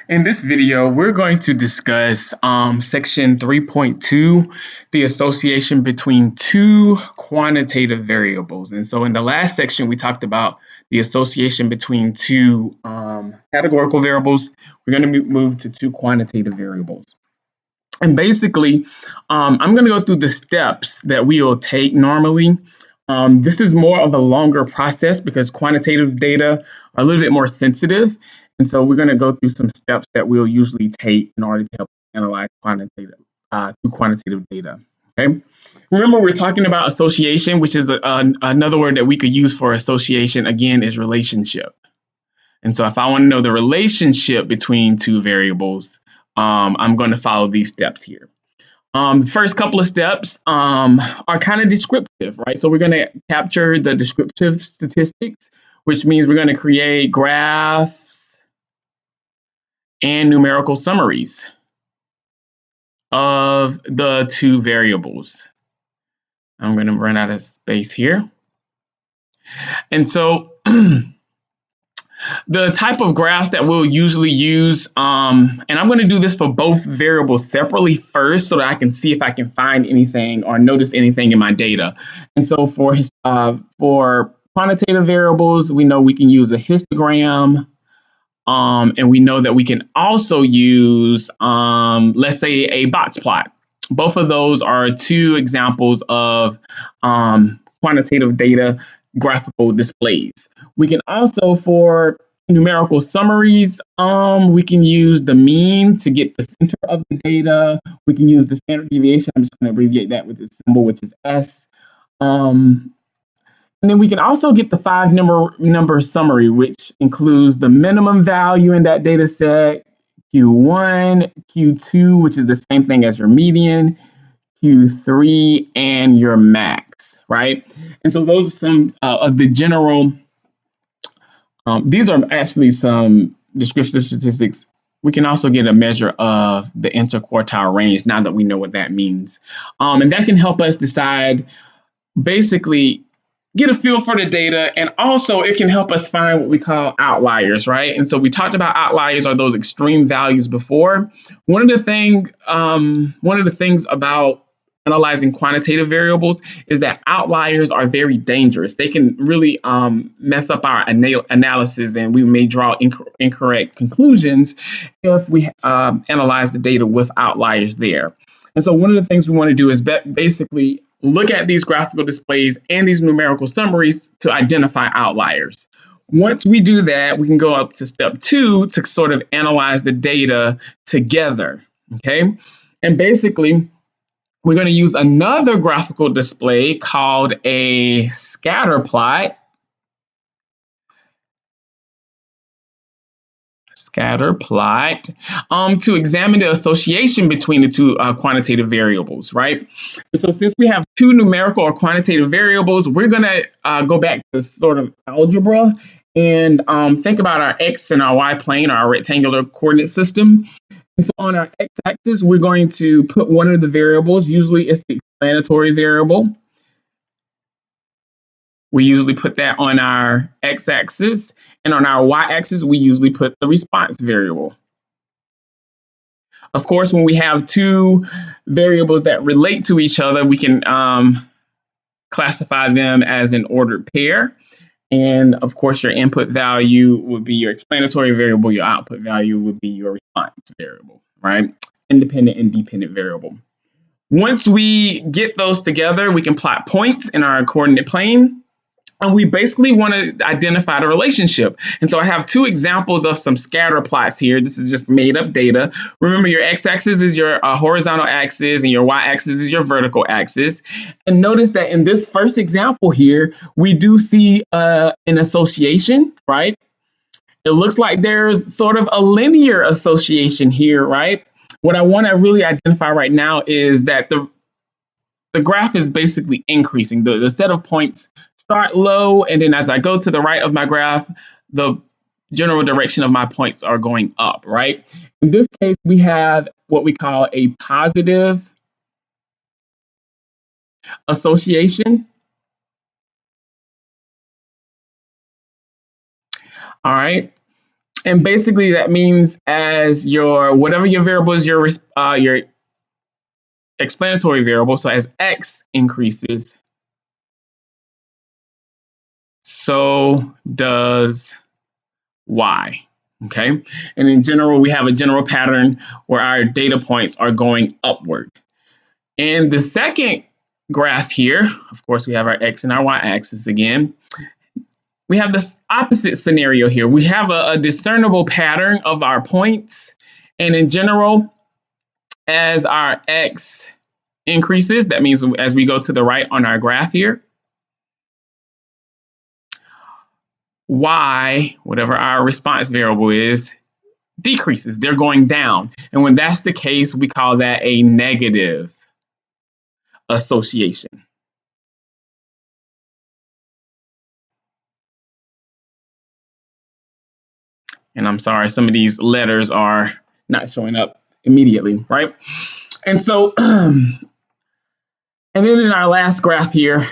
In this video, we're going to discuss section 3.2, the association between two quantitative variables. And so in the last section, we talked about the association between two categorical variables. We're going to move to two quantitative variables. And basically, I'm going to go through the steps that we will take normally. This is more of a longer process because quantitative data are a little bit more sensitive. And so we're going to go through some steps that we'll usually take in order to help analyze through quantitative data. Okay. Remember, we're talking about association, which is another word that we could use for association, again, is relationship. And so if I want to know the relationship between two variables, I'm going to follow these steps here. The first couple of steps are kind of descriptive, right? So we're going to capture the descriptive statistics, which means we're going to create graphs and numerical summaries of the two variables. I'm going to run out of space here. And so the type of graphs that we'll usually use, and I'm going to do this for both variables separately first so that I can see if I can find anything or notice anything in my data. And so for quantitative variables, we know we can use a histogram, and we know that we can also use, let's say, a box plot. Both of those are two examples of quantitative data graphical displays. We can also, for numerical summaries, we can use the mean to get the center of the data. We can use the standard deviation. I'm just going to abbreviate that with the symbol, which is S. And then we can also get the five number summary, which includes the minimum value in that data set, Q1, Q2, which is the same thing as your median, Q3, and your max, right? And so those are some of the general, these are actually some descriptive statistics. We can also get a measure of the interquartile range now that we know what that means. And that can help us decide, basically, get a feel for the data, and also it can help us find what we call outliers, right? And so we talked about outliers are those extreme values before. One of the things about analyzing quantitative variables is that outliers are very dangerous. They can really mess up our analysis, and we may draw incorrect conclusions if we analyze the data with outliers there. And so one of the things we want to do is basically look at these graphical displays and these numerical summaries to identify outliers. Once we do that, we can go up to step 2 to sort of analyze the data together, okay? And basically, we're going to use another graphical display called a scatter plot. To examine the association between the two quantitative variables, right? And so since we have two numerical or quantitative variables, we're going to go back to sort of algebra and think about our x and our y plane, our rectangular coordinate system. And so on our x-axis, we're going to put one of the variables. Usually it's the explanatory variable. We usually put that on our x-axis, and on our y-axis, we usually put the response variable. Of course, when we have two variables that relate to each other, we can classify them as an ordered pair. And of course, your input value would be your explanatory variable. Your output value would be your response variable, right? Independent and dependent variable. Once we get those together, we can plot points in our coordinate plane. And we basically want to identify the relationship. And so I have two examples of some scatter plots here. This is just made up data. Remember, your x-axis is your horizontal axis and your y-axis is your vertical axis. And notice that in this first example here, we do see an association, right? It looks like there's sort of a linear association here, right? What I want to really identify right now is that the graph is basically increasing. The set of points start low, and then as I go to the right of my graph, the general direction of my points are going up, right? In this case, we have what we call a positive association. All right. And basically that means as your, whatever your variable is, your explanatory variable. So as x increases, so does y. Okay. And in general, we have a general pattern where our data points are going upward. In the second graph here, of course, we have our x and our y axis again. We have this opposite scenario here. We have a discernible pattern of our points. And in general, as our x increases, that means as we go to the right on our graph here, y, whatever our response variable is, decreases. They're going down. And when that's the case, we call that a negative association. And I'm sorry, some of these letters are not showing up immediately, right? And so, and then in our last graph here,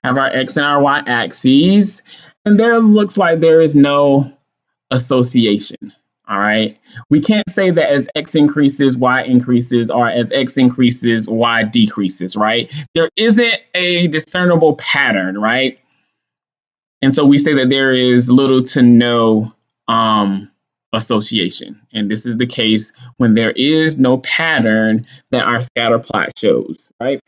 have our x and our y axes, and there looks like there is no association. All right. We can't say that as x increases, y increases, or as x increases, y decreases, right? There isn't a discernible pattern, right? And so we say that there is little to no association. And this is the case when there is no pattern that our scatter plot shows, right?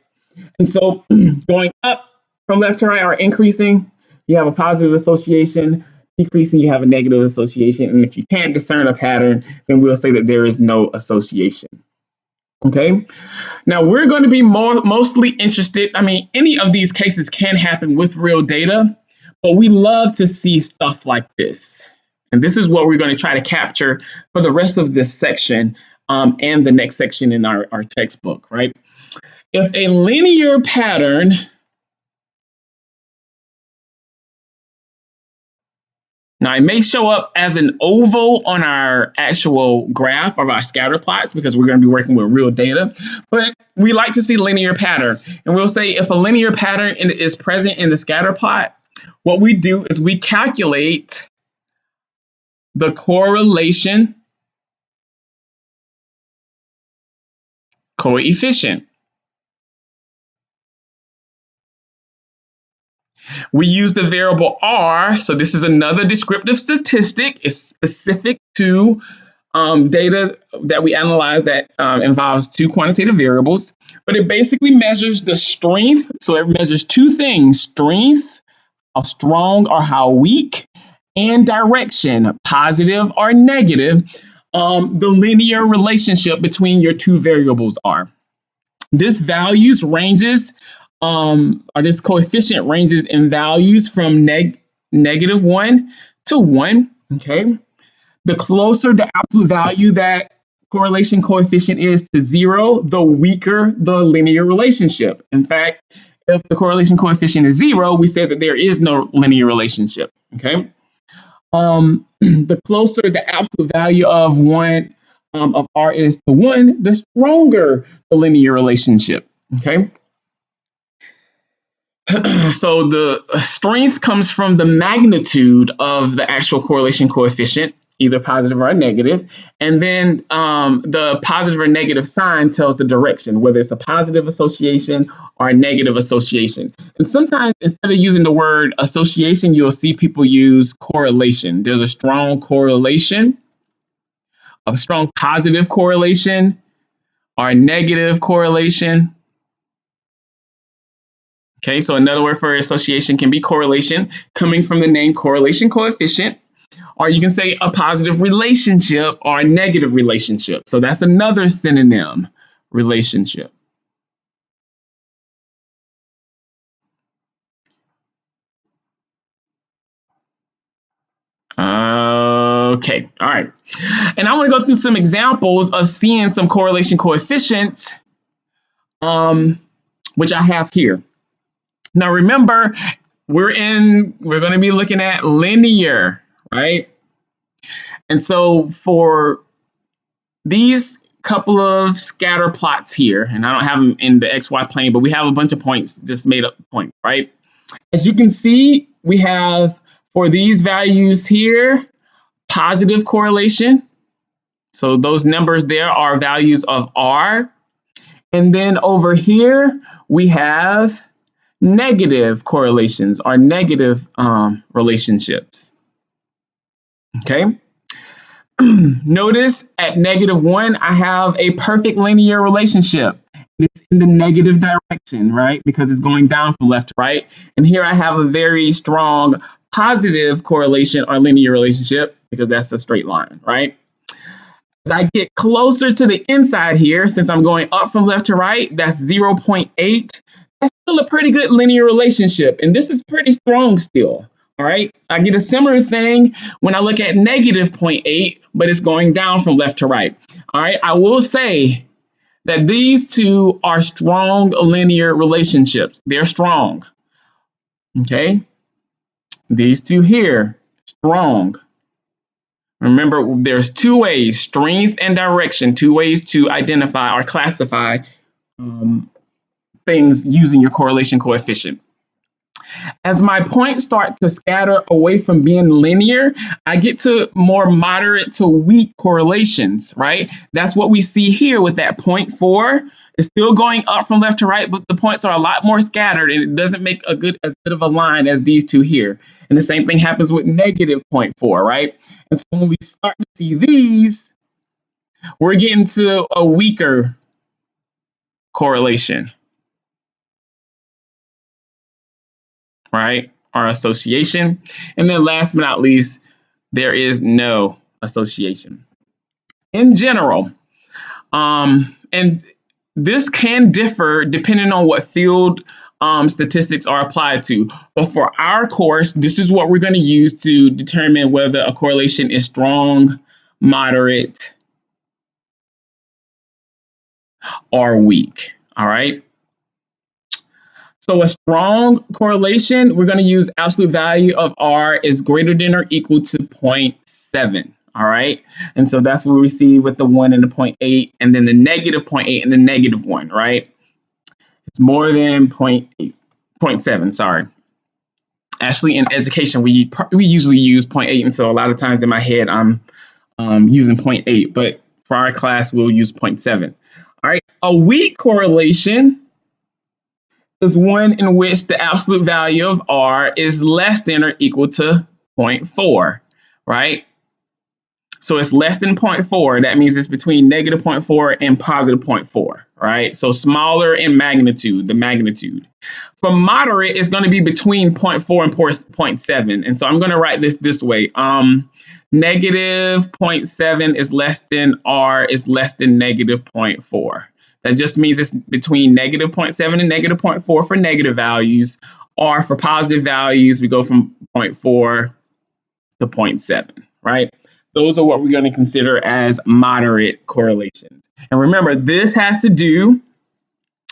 And so going up from left to right or increasing, you have a positive association. Decreasing, you have a negative association. And if you can't discern a pattern, then we'll say that there is no association. Okay. Now we're going to be mostly interested. I mean, any of these cases can happen with real data, but we love to see stuff like this. And this is what we're going to try to capture for the rest of this section and the next section in our textbook, right? If a linear pattern now, it may show up as an oval on our actual graph of our scatter plots because we're going to be working with real data, but we like to see linear pattern. And we'll say if a linear pattern is present in the scatter plot, what we do is we calculate the correlation coefficient. We use the variable R. So this is another descriptive statistic. It's specific to data that we analyze that involves two quantitative variables, but it basically measures the strength. So it measures two things: strength, how strong or how weak, and direction, positive or negative, the linear relationship between your two variables are. This values ranges, or this coefficient ranges in values from -1 to 1, okay? The closer the absolute value that correlation coefficient is to 0, the weaker the linear relationship. In fact, if the correlation coefficient is 0, we say that there is no linear relationship, okay? The closer the absolute value of one of R is to 1, the stronger the linear relationship, okay? So the strength comes from the magnitude of the actual correlation coefficient, either positive or negative. And then the positive or negative sign tells the direction, whether it's a positive association or a negative association. And sometimes instead of using the word association, you'll see people use correlation. There's a strong correlation, a strong positive correlation, or a negative correlation. Okay, so another word for association can be correlation, coming from the name correlation coefficient, or you can say a positive relationship or a negative relationship. So that's another synonym, relationship. Okay, all right. And I want to go through some examples of seeing some correlation coefficients, which I have here. Now remember, we're going to be looking at linear, right? And so for these couple of scatter plots here, and I don't have them in the XY plane, but we have a bunch of points, just made up points, right? As you can see, we have for these values here, positive correlation. So those numbers there are values of R. And then over here, we have negative correlations or negative relationships. Okay. Notice at -1, I have a perfect linear relationship. It's in the negative direction, right? Because it's going down from left to right. And here I have a very strong positive correlation or linear relationship because that's a straight line, right? As I get closer to the inside here, since I'm going up from left to right, that's 0.8. That's still a pretty good linear relationship. And this is pretty strong still. All right. I get a similar thing when I look at -0.8, but it's going down from left to right. All right. I will say that these two are strong linear relationships. They're strong. Okay. These two here, strong. Remember, there's two ways, strength and direction, two ways to identify or classify things using your correlation coefficient. As my points start to scatter away from being linear, I get to more moderate to weak correlations, right? That's what we see here with that 0.4. It's still going up from left to right, but the points are a lot more scattered and it doesn't make as good of a line as these two here. And the same thing happens with -0.4, right? And so when we start to see these, we're getting to a weaker correlation, right? Or association. And then last but not least, there is no association. In general, and this can differ depending on what field statistics are applied to. But for our course, this is what we're going to use to determine whether a correlation is strong, moderate, or weak. All right. So a strong correlation, we're going to use absolute value of R is greater than or equal to 0.7. All right. And so that's what we see with the 1 and the 0.8, and then the -0.8 and the -1, right? It's more than 0.7, sorry. Actually, in education, we usually use 0.8. And so a lot of times in my head, I'm using 0.8. But for our class, we'll use 0.7. All right. A weak correlation is one in which the absolute value of R is less than or equal to 0.4, right? So it's less than 0.4. That means it's between -0.4 and +0.4, right? So smaller in magnitude, the magnitude. For moderate, it's going to be between 0.4 and 0.7. And so I'm going to write this way. -0.7 is less than R is less than -0.4. That just means it's between -0.7 and -0.4 for negative values, or for positive values, we go from 0.4 to 0.7, right? Those are what we're going to consider as moderate correlations. And remember, this has to do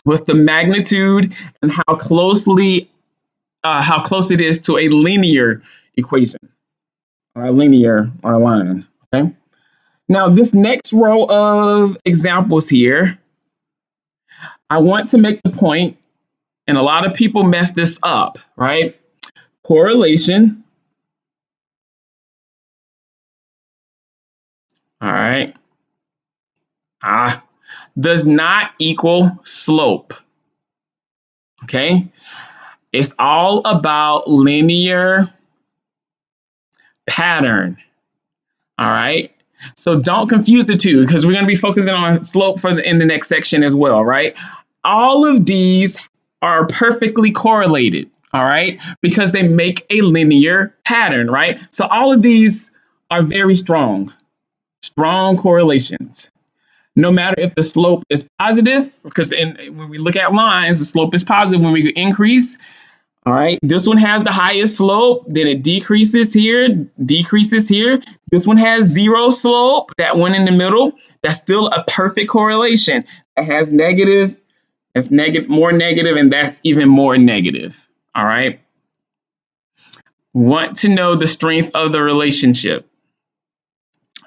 with the magnitude and how close it is to a linear equation or a linear or a line. Okay. Now, this next row of examples here, I want to make the point, and a lot of people mess this up, right? Correlation. All right. Does not equal slope. Okay. It's all about linear pattern. All right. So don't confuse the two, because we're going to be focusing on slope in the next section as well, right? All of these are perfectly correlated, all right, because they make a linear pattern, right? So all of these are very strong correlations. No matter if the slope is positive, because when we look at lines, the slope is positive when we increase. All right, this one has the highest slope, then it decreases here, decreases here. This one has 0 slope, that one in the middle, that's still a perfect correlation. It has negative, that's more negative, and that's even more negative. All right. Want to know the strength of the relationship.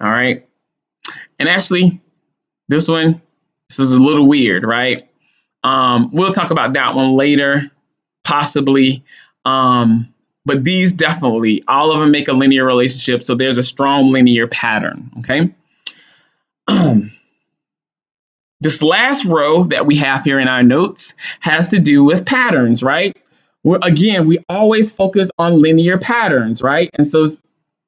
All right. And actually, this is a little weird, right? We'll talk about that one later, possibly. but these definitely, all of them make a linear relationship. So there's a strong linear pattern, okay? This last row that we have here in our notes has to do with patterns, right? Again, we always focus on linear patterns, right? And so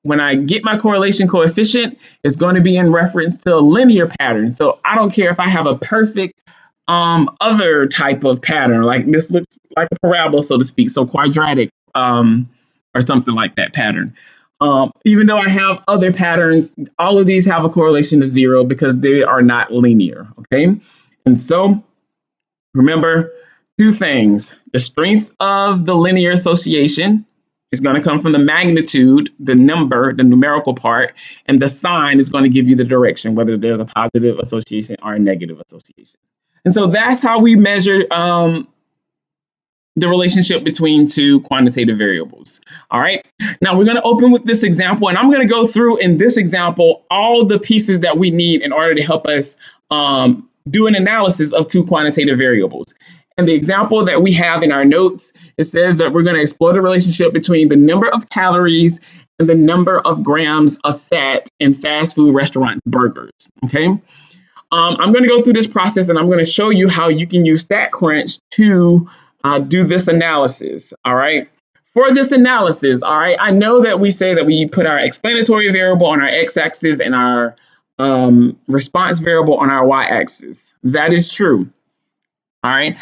when I get my correlation coefficient, it's going to be in reference to a linear pattern. So I don't care if I have a perfect other type of pattern, like this looks like a parabola, so to speak, so quadratic or something like that pattern. Even though I have other patterns, all of these have a correlation of 0 because they are not linear, okay? And so remember two things. The strength of the linear association is going to come from the magnitude, the number, the numerical part, and the sign is going to give you the direction, whether there's a positive association or a negative association. And so that's how we measure the relationship between two quantitative variables. All right. Now we're going to open with this example, and I'm going to go through in this example all the pieces that we need in order to help us do an analysis of two quantitative variables. And the example that we have in our notes, it says that we're going to explore the relationship between the number of calories and the number of grams of fat in fast food restaurant burgers. Okay. I'm going to go through this process, and I'm going to show you how you can use StatCrunch to do this analysis. All right. For this analysis, all right, I know that we say that we put our explanatory variable on our x-axis and our response variable on our y-axis. That is true. All right.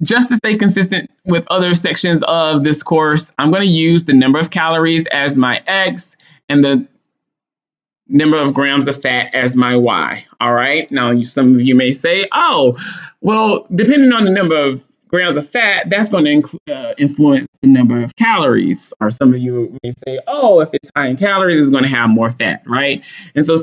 Just to stay consistent with other sections of this course, I'm going to use the number of calories as my x and the number of grams of fat as my y. All right. Now, some of you may say, oh, well, depending on the number of grams of fat, that's going to influence the number of calories. Or some of you may say, oh, if it's high in calories, it's going to have more fat, right? And so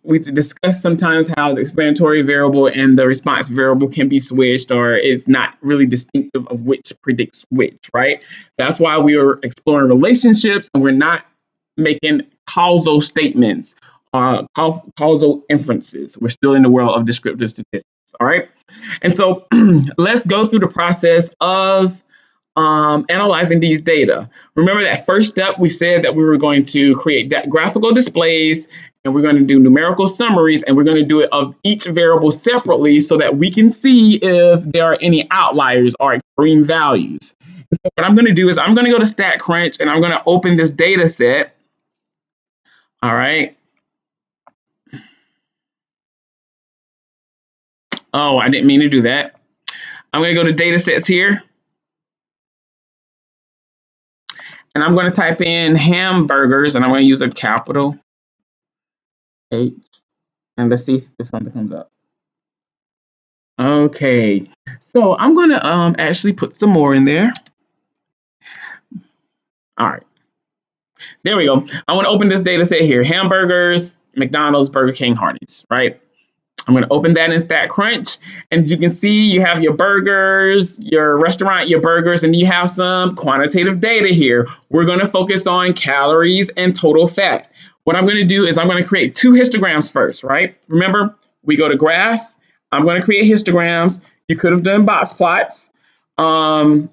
we discuss sometimes how the explanatory variable and the response variable can be switched, or it's not really distinctive of which predicts which, right? That's why we are exploring relationships, and we're not making causal statements, causal inferences. We're still in the world of descriptive statistics, all right? And so let's go through the process of analyzing these data. Remember that first step, we said that we were going to create graphical displays, and we're going to do numerical summaries, and we're going to do it of each variable separately so that we can see if there are any outliers or extreme values. So what I'm going to do is I'm going to go to StatCrunch, and I'm going to open this data set. All right. Oh, I didn't mean to do that. I'm going to go to data sets here. And I'm going to type in hamburgers, and I'm going to use a capital H. And let's see if something comes up. Okay. So I'm going to actually put some more in there. All right. There we go. I want to open this data set here. Hamburgers, McDonald's, Burger King, Hardee's, right? I'm going to open that in StatCrunch, and you can see you have your burgers, your restaurant, your burgers, and you have some quantitative data here. We're going to focus on calories and total fat. What I'm going to do is I'm going to create two histograms first, right? Remember, we go to graph. I'm going to create histograms. You could have done box plots. And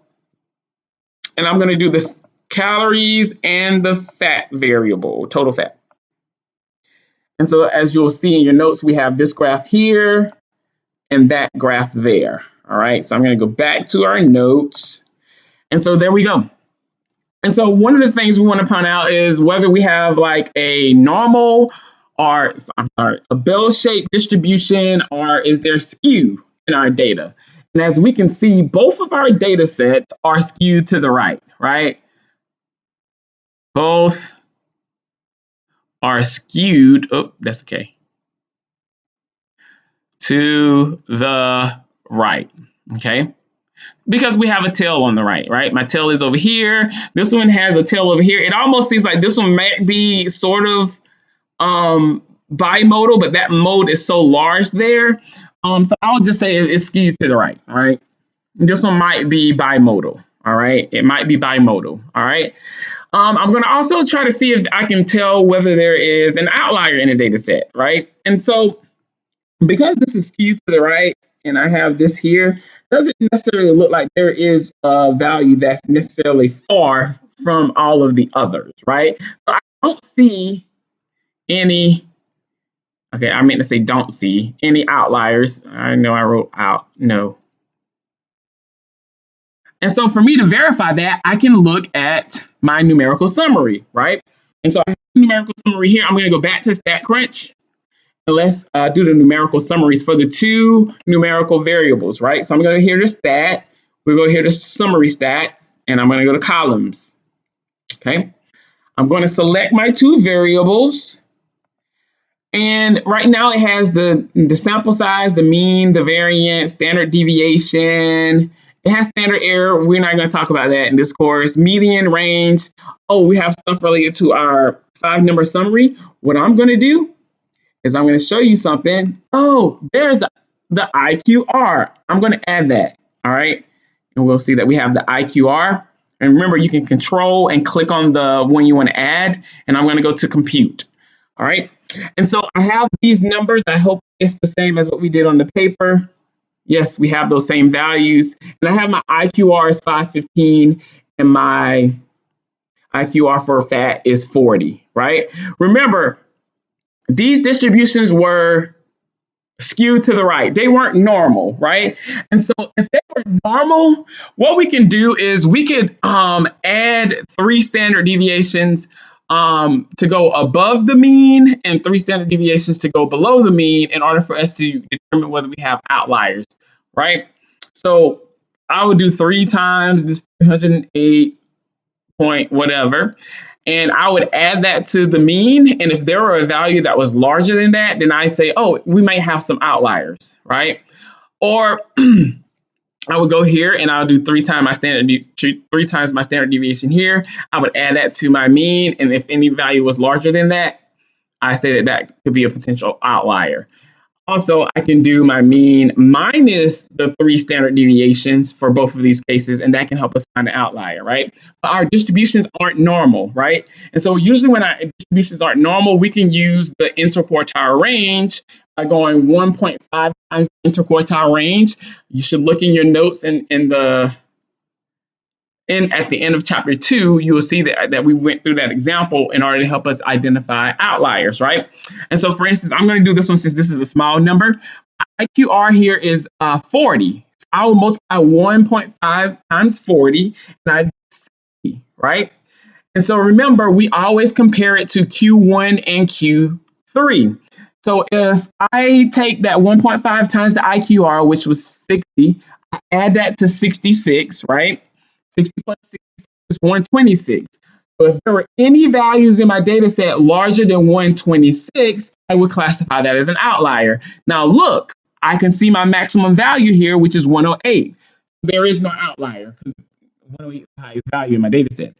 I'm going to do this calories and the fat variable, total fat. And so as you'll see in your notes, we have this graph here and that graph there. All right, so I'm going to go back to our notes. And so there we go. And so one of the things we want to point out is whether we have like a normal or a bell-shaped distribution, or is there skew in our data? And as we can see, both of our data sets are skewed to the right, right? Both are skewed, oh, that's okay, to the right, okay? Because we have a tail on the right, right? My tail is over here. This one has a tail over here. It almost seems like this one might be sort of bimodal, but that mode is so large there. So I'll just say it's skewed to the right, all right? This one might be bimodal, all right? It might be bimodal, all right? I'm going to also try to see if I can tell whether there is an outlier in the data set, right? And so because this is skewed to the right and I have this here, doesn't necessarily look like there is a value that's necessarily far from all of the others, right? So I don't see any, okay, I meant to say don't see any outliers. I know I wrote out no. And so for me to verify that, I can look at my numerical summary, right? And so I have a numerical summary here. I'm going to go back to StatCrunch and let's do the numerical summaries for the two numerical variables, right? So I'm going to here to stat, we're going to here to summary stats, and I'm going to go to columns, okay? I'm going to select my two variables. And right now it has the sample size, the mean, the variance, standard deviation. It has standard error. We're not going to talk about that in this course. Median, range. Oh, we have stuff related to our 5-number summary. What I'm going to do is I'm going to show you something. Oh, there's the IQR. I'm going to add that. All right. And we'll see that we have the IQR. And remember, you can control and click on the one you want to add. And I'm going to go to compute. All right. And so I have these numbers. I hope it's the same as what we did on the paper. Yes, we have those same values. And I have my IQR is 515 and my IQR for fat is 40, right? Remember, these distributions were skewed to the right. They weren't normal, right? And so if they were normal, what we can do is we could add 3 standard deviations to go above the mean and 3 standard deviations to go below the mean in order for us to determine whether we have outliers, right? So I would do 3 times this 308 point whatever, and I would add that to the mean. And if there were a value that was larger than that, then I'd say, oh, we might have some outliers, right? Or I would go here and I'll do 3 times my standard deviation here. I would add that to my mean, and if any value was larger than that, I say that could be a potential outlier. Also, I can do my mean minus the 3 standard deviations for both of these cases, and that can help us find an outlier, right? But our distributions aren't normal, right? And so usually when our distributions aren't normal, we can use the interquartile range by going 1.5 times the interquartile range. You should look in your notes at the end of chapter 2, you will see that we went through that example in order to help us identify outliers, right? And so, for instance, I'm going to do this one since this is a small number. IQR here is 40. So I will multiply 1.5 times 40, and I see, right? And so remember, we always compare it to Q1 and Q3. So if I take that 1.5 times the IQR, which was 60, I add that to 66, right? 60 plus 60 is 126. So if there were any values in my data set larger than 126, I would classify that as an outlier. Now look, I can see my maximum value here, which is 108. There is no outlier because 108 is the highest value in my data set.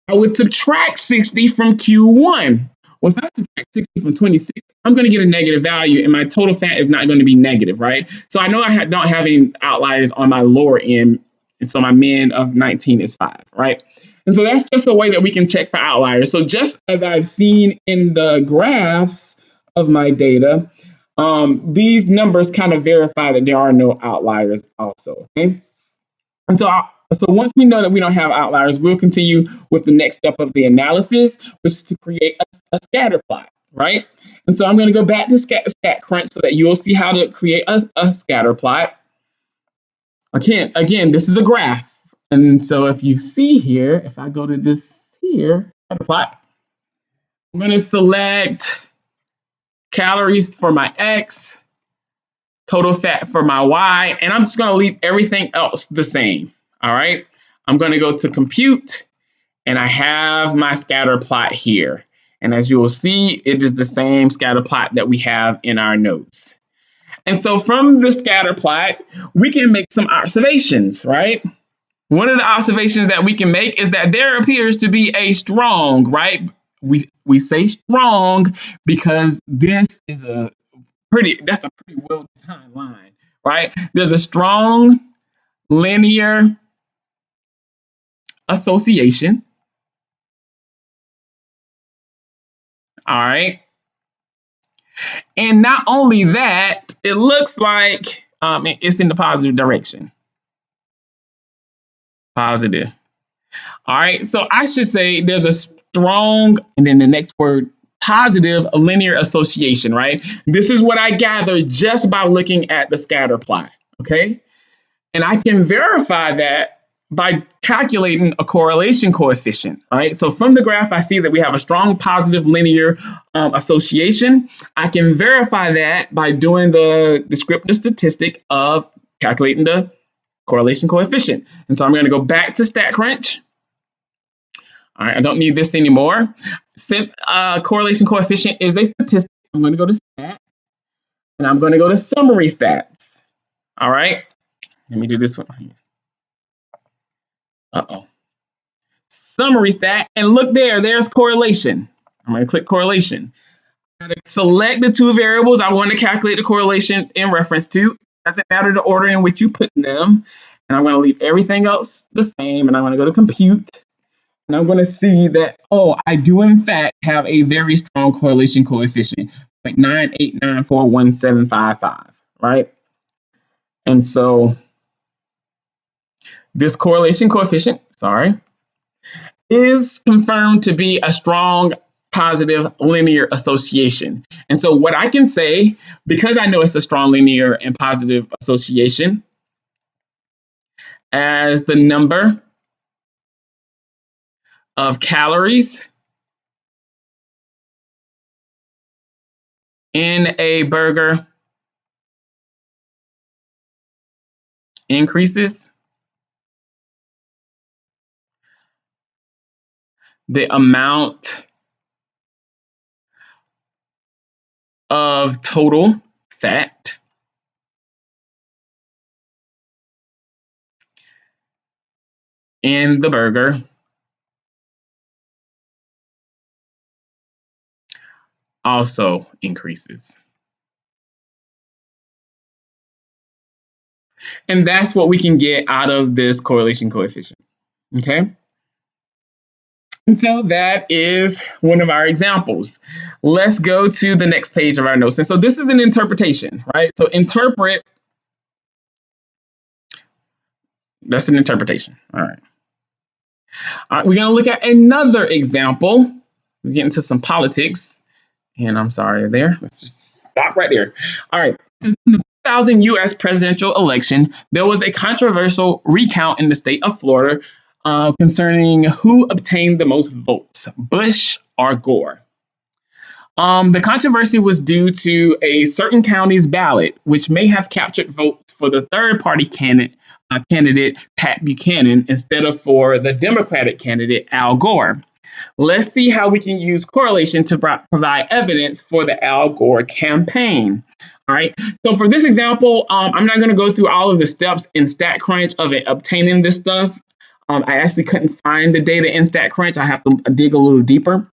I would subtract 60 from Q1. Well, if I subtract 60 from 26, I'm going to get a negative value, and my total fat is not going to be negative, right? So I know I don't have any outliers on my lower end, and so my min of 19 is 5, right? And so that's just a way that we can check for outliers. So just as I've seen in the graphs of my data, these numbers kind of verify that there are no outliers also, okay? And so once we know that we don't have outliers, we'll continue with the next step of the analysis, which is to create a scatter plot, right? And so I'm going to go back to StatCrunch so that you'll see how to create a scatter plot. Again, this is a graph. And so if you see here, if I go to this here, scatter plot, I'm going to select calories for my X, total fat for my Y, and I'm just going to leave everything else the same. All right. I'm going to go to compute, and I have my scatter plot here. And as you will see, it is the same scatter plot that we have in our notes. And so from the scatter plot, we can make some observations, right? One of the observations that we can make is that there appears to be a strong, right? We say strong because that's a pretty well-defined line, right? There's a strong linear association. All right. And not only that, it looks like it's in the positive direction. Positive. All right. So I should say there's a strong, and then the next word, positive linear association, right? This is what I gather just by looking at the scatter plot. Okay. And I can verify that by calculating a correlation coefficient, right? So from the graph, I see that we have a strong positive linear association. I can verify that by doing the descriptive statistic of calculating the correlation coefficient. And so I'm going to go back to StatCrunch. All right, I don't need this anymore. Since correlation coefficient is a statistic, I'm going to go to stat, and I'm going to go to summary stats. All right, let me do this one. Uh-oh. Summary stat, and look there, there's correlation. I'm going to click correlation. I'm going to select the two variables I want to calculate the correlation in reference to. It doesn't matter the order in which you put them. And I'm going to leave everything else the same, and I'm going to go to compute. And I'm going to see that, oh, I do in fact have a very strong correlation coefficient, 0.9894175, right? And so this correlation coefficient, is confirmed to be a strong positive linear association. And so what I can say, because I know it's a strong linear and positive association, as the number of calories in a burger increases, the amount of total fat in the burger also increases. And that's what we can get out of this correlation coefficient. Okay. And so that is one of our examples. Let's go to the next page of our notes. And so this is an interpretation, right? So interpret, that's an interpretation. All right. All right, we're going to look at another example. We get into some politics. And I'm sorry there. Let's just stop right there. All right. In the 2000 US presidential election, there was a controversial recount in the state of Florida concerning who obtained the most votes, Bush or Gore. The controversy was due to a certain county's ballot, which may have captured votes for the third-party candidate Pat Buchanan instead of for the Democratic candidate Al Gore. Let's see how we can use correlation to provide evidence for the Al Gore campaign. All right. So for this example, I'm not going to go through all of the steps in StatCrunch of obtaining this stuff. I actually couldn't find the data in StatCrunch. I have to dig a little deeper.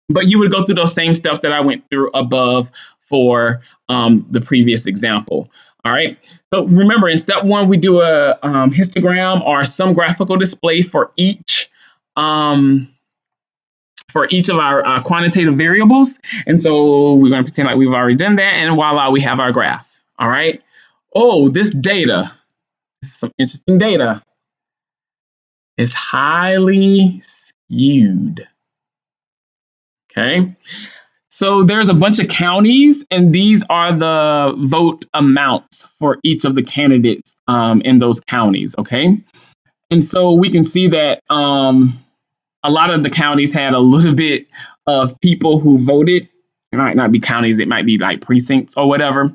But you would go through those same steps that I went through above for the previous example. All right. So remember, in step one, we do a histogram or some graphical display for each of our quantitative variables. And so we're going to pretend like we've already done that. And voila, we have our graph. All right. Oh, this data, this is some interesting data, is highly skewed. Okay. So there's a bunch of counties, and these are the vote amounts for each of the candidates in those counties. Okay. And so we can see that a lot of the counties had a little bit of people who voted. It might not be counties, it might be like precincts or whatever.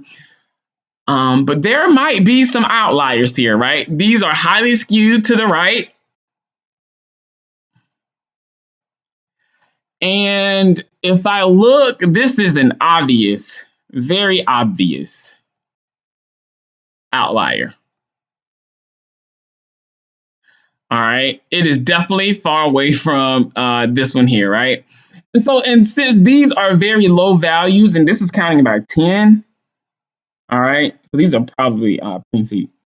But there might be some outliers here, right? These are highly skewed to the right. And if I look, this is an obvious, very obvious outlier. All right. It is definitely far away from this one here, right? And since these are very low values, and this is counting about 10, all right. So these are probably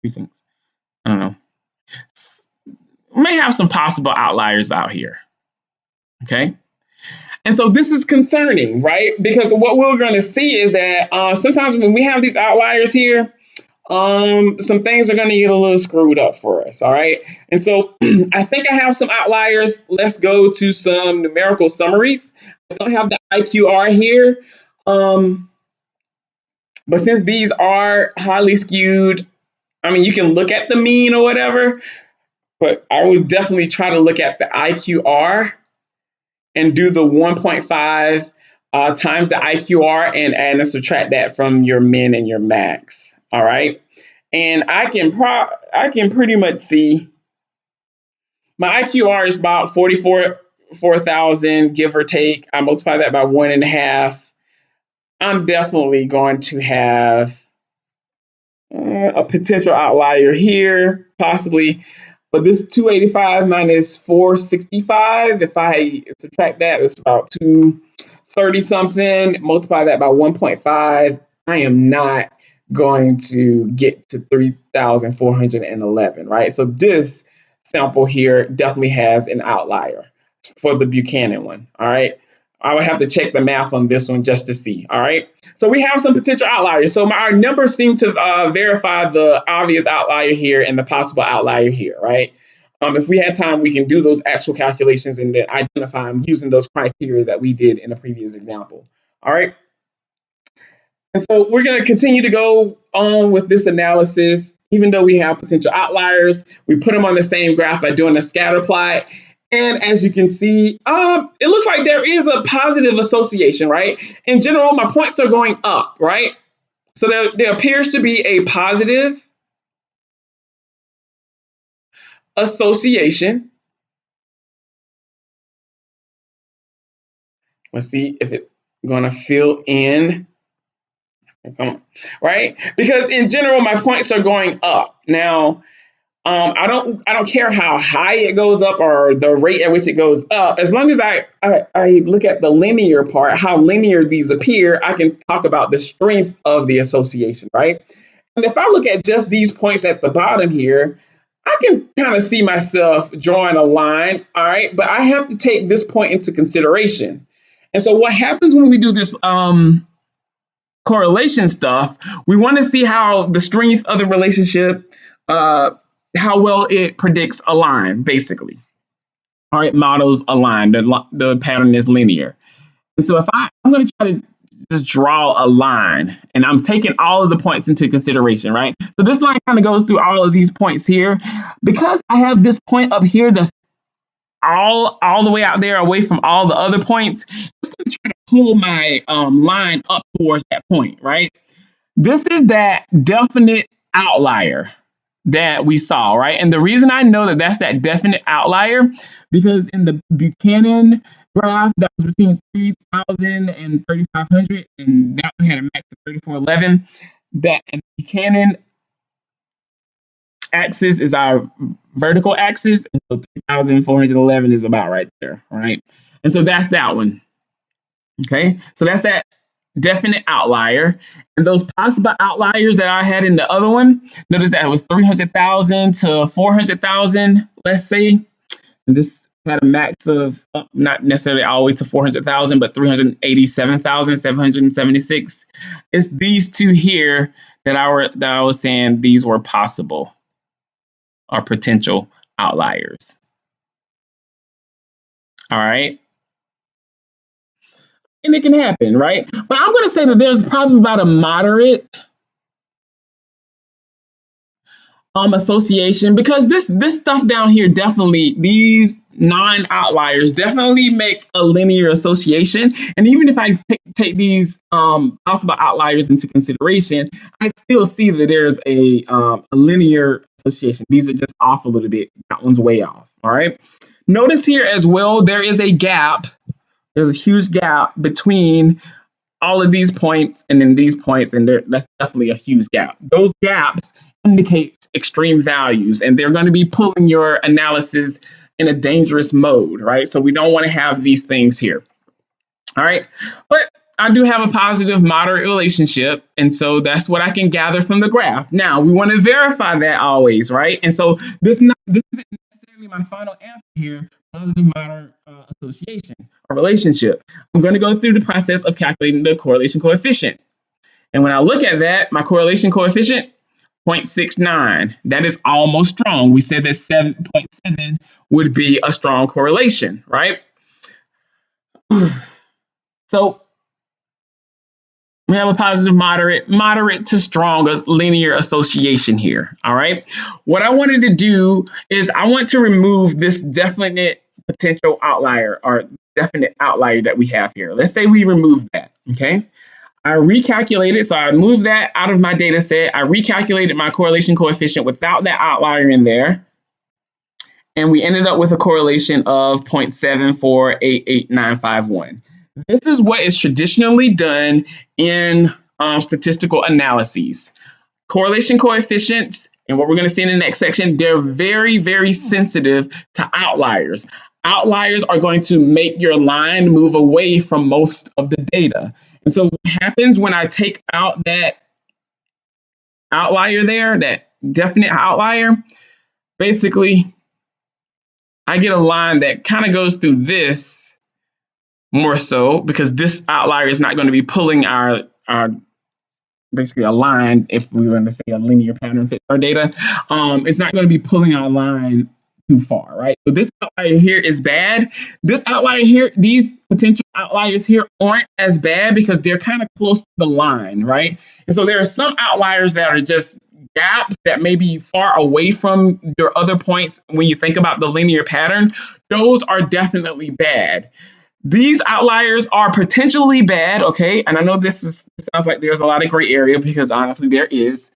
precincts. I don't know. May have some possible outliers out here. Okay. And so this is concerning, right? Because what we're going to see is that sometimes when we have these outliers here, some things are going to get a little screwed up for us. All right. And so I think I have some outliers. Let's go to some numerical summaries. I don't have the IQR here. But since these are highly skewed, I mean, you can look at the mean or whatever, but I would definitely try to look at the IQR and do the 1.5 times the IQR and add and subtract that from your min and your max. All right. And I can pretty much see my IQR is about 4,000, give or take. I multiply that by 1.5. I'm definitely going to have a potential outlier here, possibly. But this 285 minus 465, if I subtract that, it's about 230 something. Multiply that by 1.5. I am not going to get to 3,411, right? So this sample here definitely has an outlier for the Buchanan one, all right? I would have to check the math on this one just to see, all right? So we have some potential outliers. So our numbers seem to verify the obvious outlier here and the possible outlier here, right? If we had time, we can do those actual calculations and then identify them using those criteria that we did in the previous example, all right? And so we're going to continue to go on with this analysis. Even though we have potential outliers, we put them on the same graph by doing a scatter plot. And as you can see, it looks like there is a positive association, right? In general, my points are going up, right? So there appears to be a positive association. Let's see if it's going to fill in. Come on, right? Because in general, my points are going up. Now, I don't care how high it goes up or the rate at which it goes up. As long as I look at the linear part, how linear these appear, I can talk about the strength of the association, right? And if I look at just these points at the bottom here, I can kind of see myself drawing a line, all right? But I have to take this point into consideration. And so what happens when we do this correlation stuff, we want to see how the strength of the relationship, how well it predicts a line, basically. All right, models align. The pattern is linear. And so if I'm going to try to just draw a line, and I'm taking all of the points into consideration, right? So this line kind of goes through all of these points here. Because I have this point up here that's all the way out there away from all the other points, it's going to try to pull my line up towards that point, right? This is that definite outlier that we saw, right? And the reason I know that that's that definite outlier, because in the Buchanan graph, that was between 3,000 and 3,500, and that one had a max of 3,411. That Buchanan axis is our vertical axis, and so 3,411 is about right there, right? And so that's that one. Okay, so that's that definite outlier. And those possible outliers that I had in the other one, notice that it was 300,000 to 400,000, let's say. And this had a max of not necessarily all the way to 400,000, but 387,776. It's these two here that I was saying these were possible or potential outliers. All right. And it can happen, right? But I'm going to say that there's probably about a moderate association, because this stuff down here, definitely these non-outliers definitely make a linear association. And even if I take these possible outliers into consideration, I still see that there's a linear association. These are just off a little bit. That one's way off. All right. Notice here as well, there is a gap. There's a huge gap between all of these points and then these points, and that's definitely a huge gap. Those gaps indicate extreme values, and they're going to be pulling your analysis in a dangerous mode, right? So we don't want to have these things here. All right. But I do have a positive moderate relationship, and so that's what I can gather from the graph. Now, we want to verify that always, right? And so this isn't necessarily my final answer here, positive moderate association or relationship. I'm going to go through the process of calculating the correlation coefficient. And when I look at that, my correlation coefficient, 0.69. That is almost strong. We said that 7.7 would be a strong correlation, right? So we have a positive, moderate to strong linear association here. All right. What I wanted to do is I want to remove this definite potential outlier or definite outlier that we have here. Let's say we remove that. Okay. I recalculated, so I moved that out of my data set. I recalculated my correlation coefficient without that outlier in there. And we ended up with a correlation of 0.748891. This is what is traditionally done in statistical analyses. Correlation coefficients, and what we're going to see in the next section, they're very, very sensitive to outliers. Outliers are going to make your line move away from most of the data. And so what happens when I take out that outlier there, that definite outlier, basically, I get a line that kind of goes through this more so because this outlier is not going to be pulling our basically a line. If we were to say a linear pattern fits our data, it's not going to be pulling our line too far, right? So this outlier here is bad. This outlier here, these potential outliers here aren't as bad because they're kind of close to the line, right? And so there are some outliers that are just gaps that may be far away from your other points when you think about the linear pattern. Those are definitely bad. These outliers are potentially bad, okay? And I know this sounds like there's a lot of gray area because honestly there is.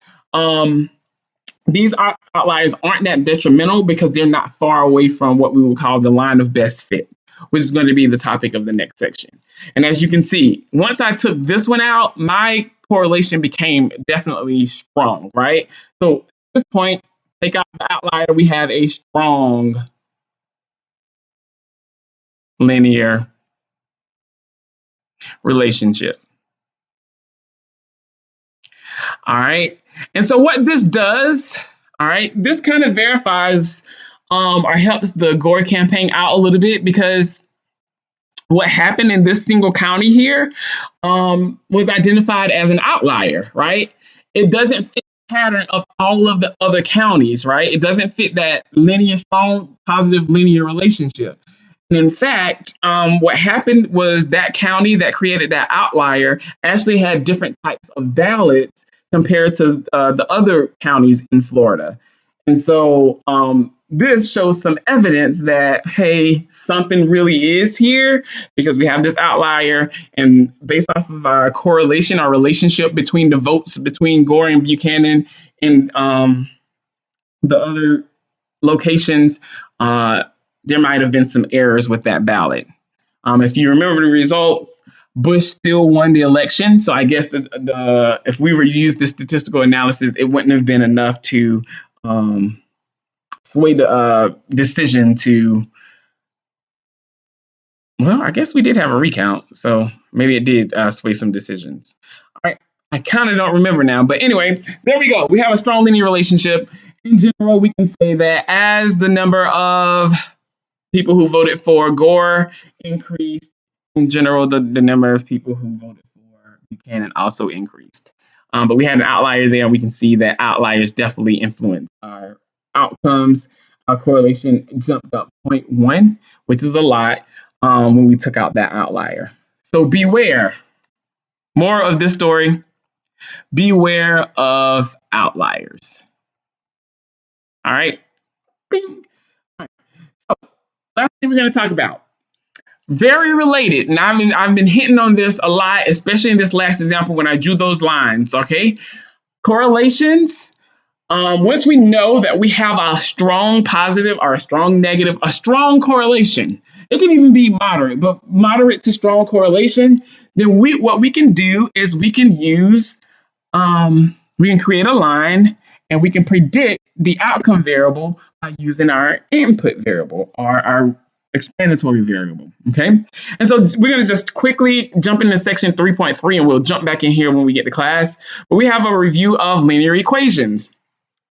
These outliers aren't that detrimental because they're not far away from what we would call the line of best fit, which is going to be the topic of the next section. And as you can see, once I took this one out, my correlation became definitely strong, right? So at this point, take out the outlier, we have a strong linear relationship. All right. And so what this does, all right, this kind of verifies or helps the Gore campaign out a little bit because what happened in this single county here was identified as an outlier, right? It doesn't fit the pattern of all of the other counties, right? It doesn't fit that linear, strong, positive linear relationship. And in fact, what happened was that county that created that outlier actually had different types of ballots compared to the other counties in Florida. And so this shows some evidence that, hey, something really is here because we have this outlier. And based off of our correlation, our relationship between the votes between Gore and Buchanan and the other locations, there might have been some errors with that ballot. If you remember the results, Bush still won the election. So I guess if we were to use this statistical analysis, it wouldn't have been enough to sway the decision to, well, I guess we did have a recount. So maybe it did sway some decisions. All right. I kind of don't remember now. But anyway, there we go. We have a strong linear relationship. In general, we can say that as the number of people who voted for Gore increased, in general, the number of people who voted for Buchanan also increased. But we had an outlier there. We can see that outliers definitely influence our outcomes. Our correlation jumped up 0.1, which is a lot when we took out that outlier. So beware. More of this story. Beware of outliers. All right. Bing. So last thing we're going to talk about. Very related, and I've been hitting on this a lot, especially in this last example when I drew those lines. Okay, correlations. Once we know that we have a strong positive or a strong negative, a strong correlation, it can even be moderate, but moderate to strong correlation, then what we can do is we can use we can create a line and we can predict the outcome variable by using our input variable or our explanatory variable, okay? And so we're going to just quickly jump into section 3.3 and we'll jump back in here when we get to class. But we have a review of linear equations.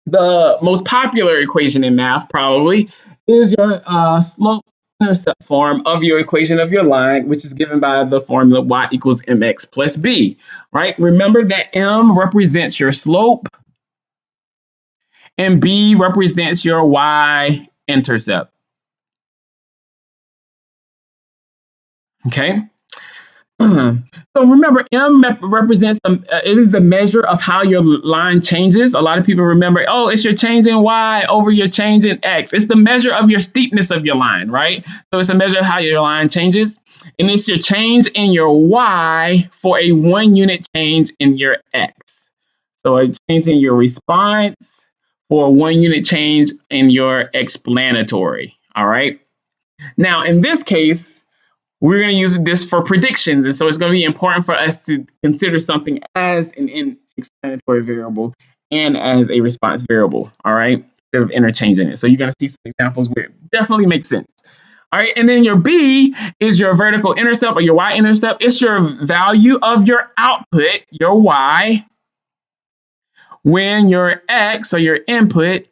The most popular equation in math probably is your slope-intercept form of your equation of your line, which is given by the formula y equals mx plus b, right? Remember that m represents your slope and B represents your y-intercept. Okay. So remember, M represents it is a measure of how your line changes. A lot of people remember, oh, it's your change in y over your change in x. It's the measure of your steepness of your line, right? So it's a measure of how your line changes, and it's your change in your y for a 1 unit change in your x. So a change in your response for a 1 unit change in your explanatory. All right. Now in this case, we're going to use this for predictions. And so it's going to be important for us to consider something as an explanatory variable and as a response variable, all right, instead of interchanging it. So you're going to see some examples where it definitely makes sense. All right, and then your B is your vertical intercept or your y-intercept. It's your value of your output, your y, when your x or your input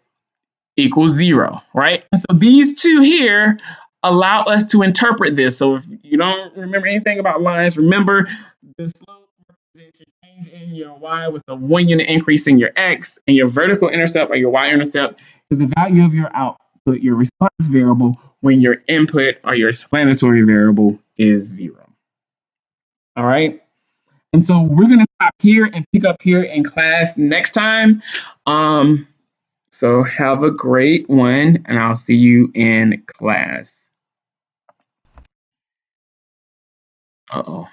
equals 0, right? And so these two here allow us to interpret this. So if you don't remember anything about lines, remember the slope represents your change in your y with a 1 unit increase in your x, and your vertical intercept or your y-intercept is the value of your output, your response variable, when your input or your explanatory variable is 0. All right. And so we're going to stop here and pick up here in class next time. So have a great one, and I'll see you in class. Uh-oh.